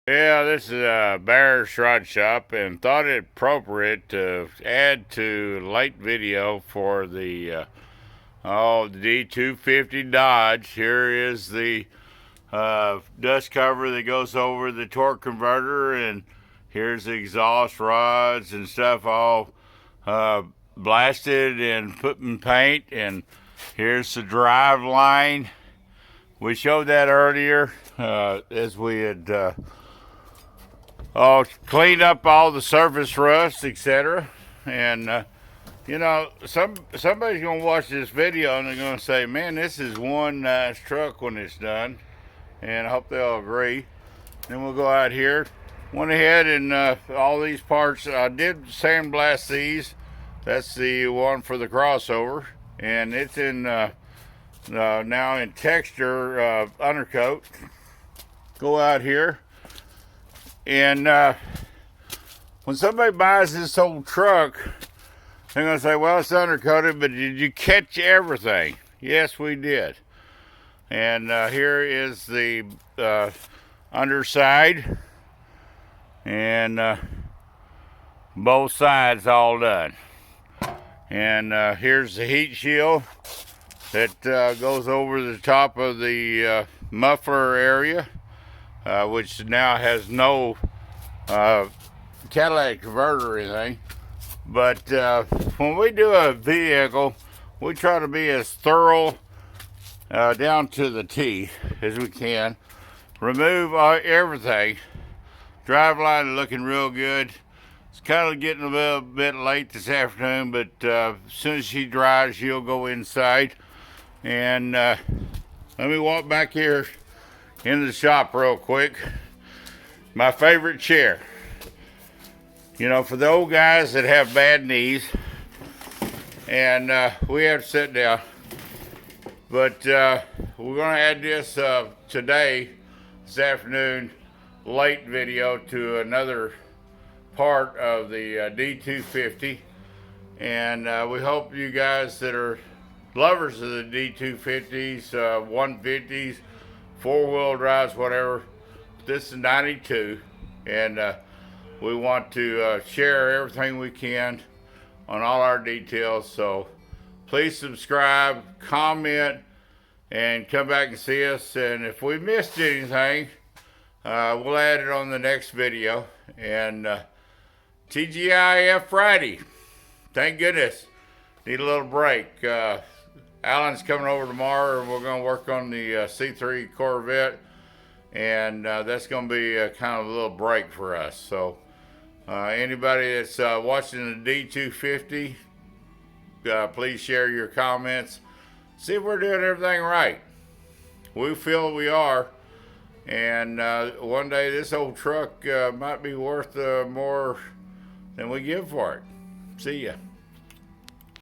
Yeah, this is a Bear's Rod Shop, and thought it appropriate to add to late video for the D250 Dodge. Here is the dust cover that goes over the torque converter, and here's the exhaust rods and stuff all blasted and put in paint, and here's the drive line. We showed that earlier as we had cleaned up all the surface rust, etc. And you know, somebody's gonna watch this video and they're gonna say, "Man, this is one nice truck when it's done." And I hope they'll agree. Then we'll go out here. Went ahead and all these parts, I did sandblast these. That's the one for the crossover, and it's in now in texture undercoat. Go out here, and when somebody buys this old truck, they're gonna say, "Well, it's undercoated, but did you catch everything?" Yes, we did. And here is the underside, and both sides all done. And here's the heat shield that goes over the top of the muffler area, which now has no catalytic converter or anything. But when we do a vehicle, we try to be as thorough down to the T as we can. Remove everything. Driveline looking real good. It's kind of getting a little bit late this afternoon, but as soon as she dries, she'll go inside. And let me walk back here into the shop real quick. My favorite chair. You know, for the old guys that have bad knees, and we have to sit down. But we're going to add this today, this afternoon, late video to another part of the D250. And we hope you guys that are lovers of the D250s, 150s, four-wheel drives, whatever. This is 92, and we want to share everything we can on all our details. So please subscribe, comment, and come back and see us. And if we missed anything, we'll add it on the next video. And TGIF Friday. Thank goodness. Need a little break. Alan's coming over tomorrow, and we're going to work on the C3 Corvette. And that's going to be kind of a little break for us. So anybody that's watching the D250, please share your comments. See if we're doing everything right. We feel we are. And one day this old truck might be worth more than we give for it. See ya.